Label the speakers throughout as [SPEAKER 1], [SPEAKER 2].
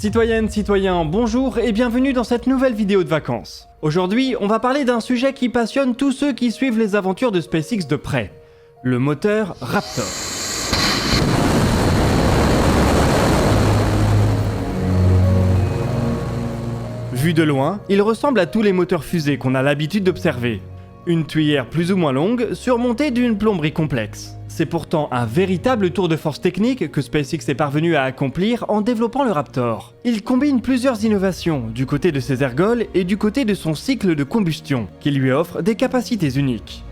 [SPEAKER 1] Citoyennes, citoyens, bonjour et bienvenue dans cette nouvelle vidéo de vacances. Aujourd'hui, on va parler d'un sujet qui passionne tous ceux qui suivent les aventures de SpaceX de près. Le moteur Raptor. Vu de loin, il ressemble à tous les moteurs fusées qu'on a l'habitude d'observer. Une tuyère plus ou moins longue, surmontée d'une plomberie complexe. C'est pourtant un véritable tour de force technique que SpaceX est parvenu à accomplir en développant le Raptor. Il combine plusieurs innovations, du côté de ses ergols et du côté de son cycle de combustion, qui lui offre des capacités uniques.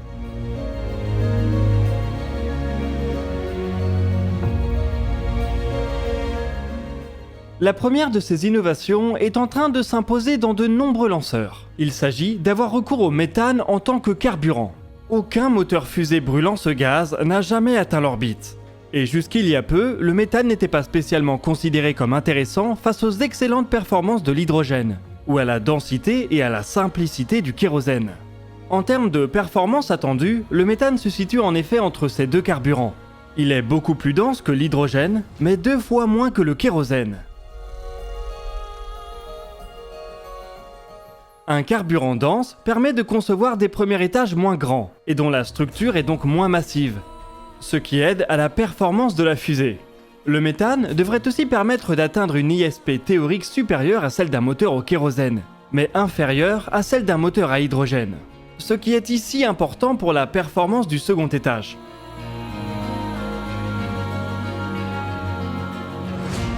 [SPEAKER 1] La première de ces innovations est en train de s'imposer dans de nombreux lanceurs. Il s'agit d'avoir recours au méthane en tant que carburant. Aucun moteur fusée brûlant ce gaz n'a jamais atteint l'orbite. Et jusqu'il y a peu, le méthane n'était pas spécialement considéré comme intéressant face aux excellentes performances de l'hydrogène, ou à la densité et à la simplicité du kérosène. En termes de performance attendue, le méthane se situe en effet entre ces deux carburants. Il est beaucoup plus dense que l'hydrogène, mais 2 fois moins que le kérosène. Un carburant dense permet de concevoir des premiers étages moins grands, et dont la structure est donc moins massive, ce qui aide à la performance de la fusée. Le méthane devrait aussi permettre d'atteindre une ISP théorique supérieure à celle d'un moteur au kérosène, mais inférieure à celle d'un moteur à hydrogène, ce qui est ici important pour la performance du second étage.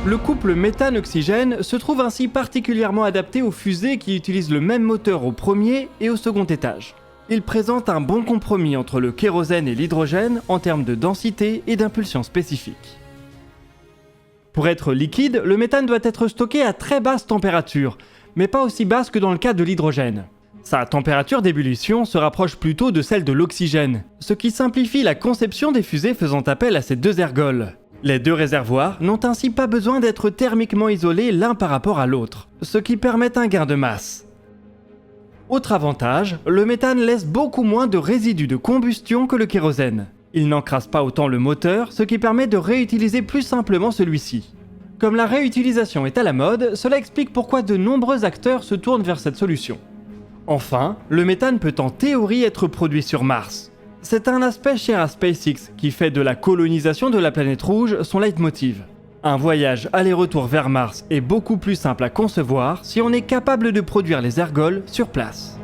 [SPEAKER 1] Le couple méthane-oxygène se trouve ainsi particulièrement adapté aux fusées qui utilisent le même moteur au premier et au second étage. Il présente un bon compromis entre le kérosène et l'hydrogène en termes de densité et d'impulsion spécifique. Pour être liquide, le méthane doit être stocké à très basse température, mais pas aussi basse que dans le cas de l'hydrogène. Sa température d'ébullition se rapproche plutôt de celle de l'oxygène, ce qui simplifie la conception des fusées faisant appel à ces deux ergols. Les deux réservoirs n'ont ainsi pas besoin d'être thermiquement isolés l'un par rapport à l'autre, ce qui permet un gain de masse. Autre avantage, le méthane laisse beaucoup moins de résidus de combustion que le kérosène. Il n'encrasse pas autant le moteur, ce qui permet de réutiliser plus simplement celui-ci. Comme la réutilisation est à la mode, cela explique pourquoi de nombreux acteurs se tournent vers cette solution. Enfin, le méthane peut en théorie être produit sur Mars. C'est un aspect cher à SpaceX qui fait de la colonisation de la planète rouge son leitmotiv. Un voyage aller-retour vers Mars est beaucoup plus simple à concevoir si on est capable de produire les ergols sur place.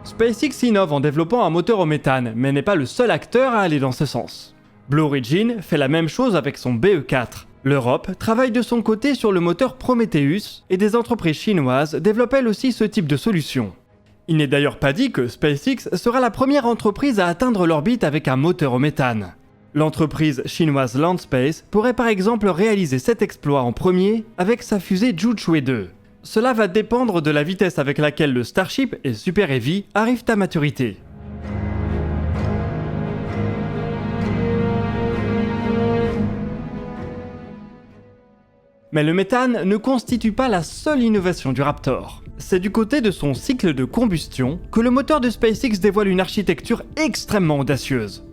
[SPEAKER 1] SpaceX innove en développant un moteur au méthane, mais n'est pas le seul acteur à aller dans ce sens. Blue Origin fait la même chose avec son BE4. L'Europe travaille de son côté sur le moteur Prometheus et des entreprises chinoises développent elles aussi ce type de solution. Il n'est d'ailleurs pas dit que SpaceX sera la première entreprise à atteindre l'orbite avec un moteur au méthane. L'entreprise chinoise Landspace pourrait par exemple réaliser cet exploit en premier avec sa fusée Zhuche 2. Cela va dépendre de la vitesse avec laquelle le Starship et Super Heavy arrivent à maturité. Mais le méthane ne constitue pas la seule innovation du Raptor. C'est du côté de son cycle de combustion que le moteur de SpaceX dévoile une architecture extrêmement audacieuse.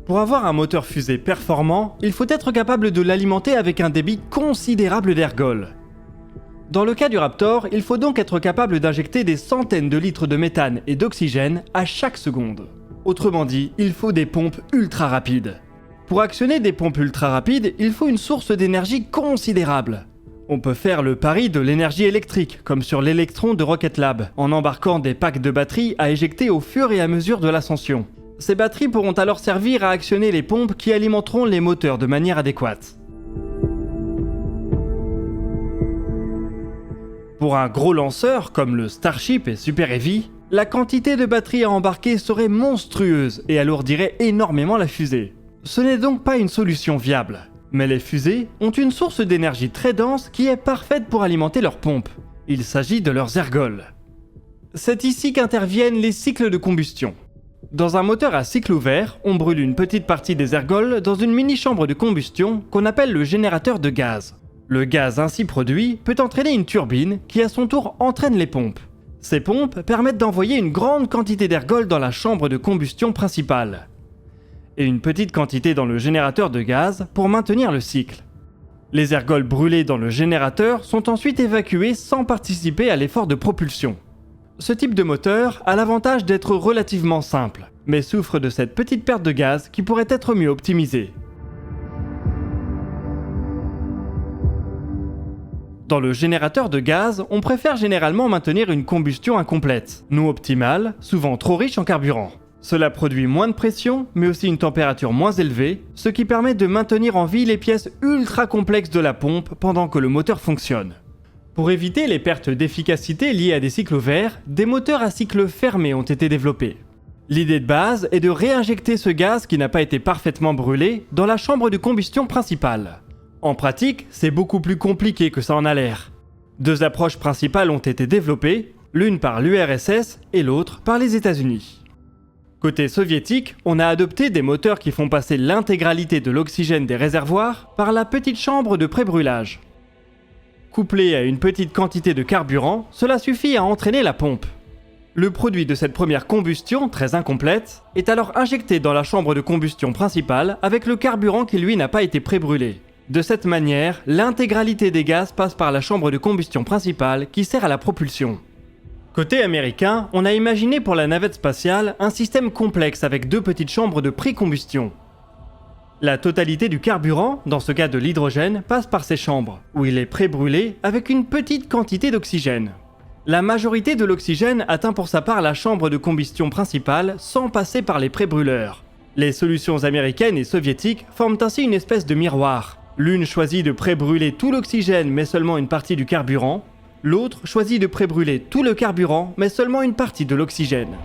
[SPEAKER 1] Pour avoir un moteur fusée performant, il faut être capable de l'alimenter avec un débit considérable d'ergols. Dans le cas du Raptor, il faut donc être capable d'injecter des centaines de litres de méthane et d'oxygène à chaque seconde. Autrement dit, il faut des pompes ultra rapides. Pour actionner des pompes ultra rapides, il faut une source d'énergie considérable. On peut faire le pari de l'énergie électrique, comme sur l'Electron de Rocket Lab, en embarquant des packs de batteries à éjecter au fur et à mesure de l'ascension. Ces batteries pourront alors servir à actionner les pompes qui alimenteront les moteurs de manière adéquate. Pour un gros lanceur comme le Starship et Super Heavy, la quantité de batteries à embarquer serait monstrueuse et alourdirait énormément la fusée. Ce n'est donc pas une solution viable. Mais les fusées ont une source d'énergie très dense qui est parfaite pour alimenter leurs pompes. Il s'agit de leurs ergols. C'est ici qu'interviennent les cycles de combustion. Dans un moteur à cycle ouvert, on brûle une petite partie des ergols dans une mini-chambre de combustion qu'on appelle le générateur de gaz. Le gaz ainsi produit peut entraîner une turbine qui à son tour entraîne les pompes. Ces pompes permettent d'envoyer une grande quantité d'ergols dans la chambre de combustion principale. et une petite quantité dans le générateur de gaz pour maintenir le cycle. Les ergols brûlés dans le générateur sont ensuite évacués sans participer à l'effort de propulsion. Ce type de moteur a l'avantage d'être relativement simple, mais souffre de cette petite perte de gaz qui pourrait être mieux optimisée. Dans le générateur de gaz, on préfère généralement maintenir une combustion incomplète, non optimale, souvent trop riche en carburant. Cela produit moins de pression, mais aussi une température moins élevée, ce qui permet de maintenir en vie les pièces ultra complexes de la pompe pendant que le moteur fonctionne. Pour éviter les pertes d'efficacité liées à des cycles ouverts, des moteurs à cycle fermé ont été développés. L'idée de base est de réinjecter ce gaz qui n'a pas été parfaitement brûlé dans la chambre de combustion principale. En pratique, c'est beaucoup plus compliqué que ça en a l'air. Deux approches principales ont été développées, l'une par l'URSS et l'autre par les États-Unis. Côté soviétique, on a adopté des moteurs qui font passer l'intégralité de l'oxygène des réservoirs par la petite chambre de pré-brûlage. Couplé à une petite quantité de carburant, cela suffit à entraîner la pompe. Le produit de cette première combustion, très incomplète, est alors injecté dans la chambre de combustion principale avec le carburant qui lui n'a pas été pré-brûlé. De cette manière, l'intégralité des gaz passe par la chambre de combustion principale qui sert à la propulsion. Côté américain, on a imaginé pour la navette spatiale un système complexe avec deux petites chambres de pré-combustion. La totalité du carburant, dans ce cas de l'hydrogène, passe par ces chambres, où il est pré-brûlé avec une petite quantité d'oxygène. La majorité de l'oxygène atteint pour sa part la chambre de combustion principale sans passer par les pré-brûleurs. Les solutions américaines et soviétiques forment ainsi une espèce de miroir. L'une choisit de pré-brûler tout l'oxygène mais seulement une partie du carburant, l'autre choisit de pré-brûler tout le carburant mais seulement une partie de l'oxygène.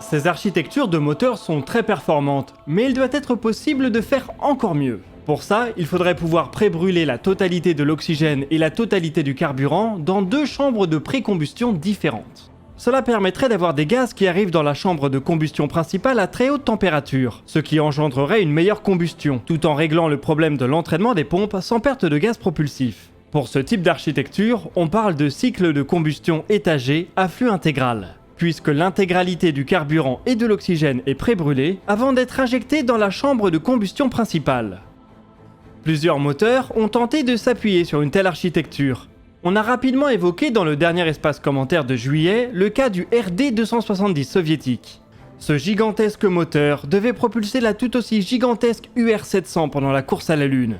[SPEAKER 1] Ces architectures de moteurs sont très performantes, mais il doit être possible de faire encore mieux. Pour ça, il faudrait pouvoir pré-brûler la totalité de l'oxygène et la totalité du carburant dans deux chambres de pré-combustion différentes. Cela permettrait d'avoir des gaz qui arrivent dans la chambre de combustion principale à très haute température, ce qui engendrerait une meilleure combustion, tout en réglant le problème de l'entraînement des pompes sans perte de gaz propulsif. Pour ce type d'architecture, on parle de cycle de combustion étagé à flux intégral, puisque l'intégralité du carburant et de l'oxygène est pré-brûlée avant d'être injectée dans la chambre de combustion principale. Plusieurs moteurs ont tenté de s'appuyer sur une telle architecture. On a rapidement évoqué dans le dernier espace commentaire de juillet le cas du RD-270 soviétique. Ce gigantesque moteur devait propulser la tout aussi gigantesque UR-700 pendant la course à la Lune.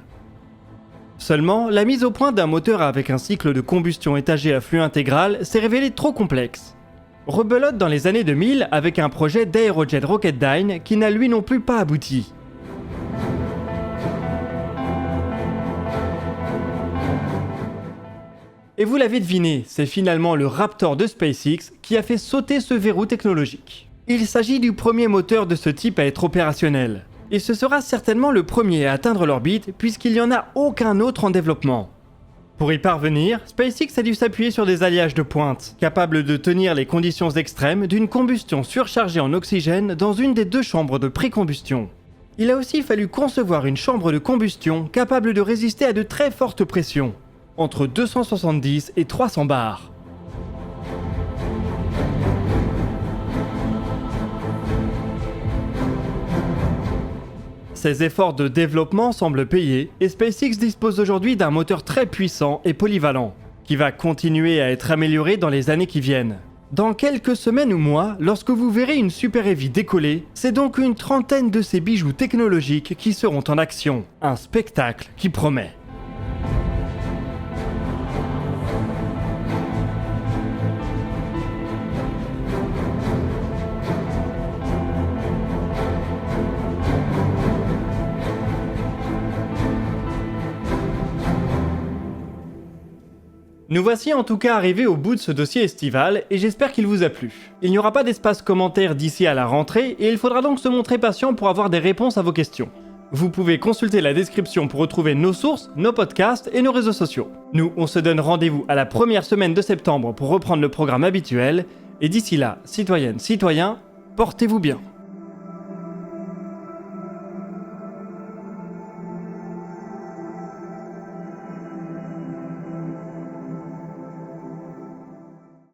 [SPEAKER 1] Seulement, la mise au point d'un moteur avec un cycle de combustion étagé à flux intégral s'est révélée trop complexe. Rebelote dans les années 2000 avec un projet d'Aerojet Rocketdyne qui n'a lui non plus pas abouti. Et vous l'avez deviné, c'est finalement le Raptor de SpaceX qui a fait sauter ce verrou technologique. Il s'agit du premier moteur de ce type à être opérationnel. Et ce sera certainement le premier à atteindre l'orbite puisqu'il n'y en a aucun autre en développement. Pour y parvenir, SpaceX a dû s'appuyer sur des alliages de pointe, capables de tenir les conditions extrêmes d'une combustion surchargée en oxygène dans une des deux chambres de pré-combustion. Il a aussi fallu concevoir une chambre de combustion capable de résister à de très fortes pressions, entre 270 et 300 bars. Ces efforts de développement semblent payés et SpaceX dispose aujourd'hui d'un moteur très puissant et polyvalent, qui va continuer à être amélioré dans les années qui viennent. Dans quelques semaines ou mois, lorsque vous verrez une Super Heavy décoller, c'est donc une trentaine de ces bijoux technologiques qui seront en action. Un spectacle qui promet. Nous voici en tout cas arrivés au bout de ce dossier estival et j'espère qu'il vous a plu. Il n'y aura pas d'espace commentaire d'ici à la rentrée et il faudra donc se montrer patient pour avoir des réponses à vos questions. Vous pouvez consulter la description pour retrouver nos sources, nos podcasts et nos réseaux sociaux. Nous, on se donne rendez-vous à la première semaine de septembre pour reprendre le programme habituel et d'ici là, citoyennes, citoyens, portez-vous bien.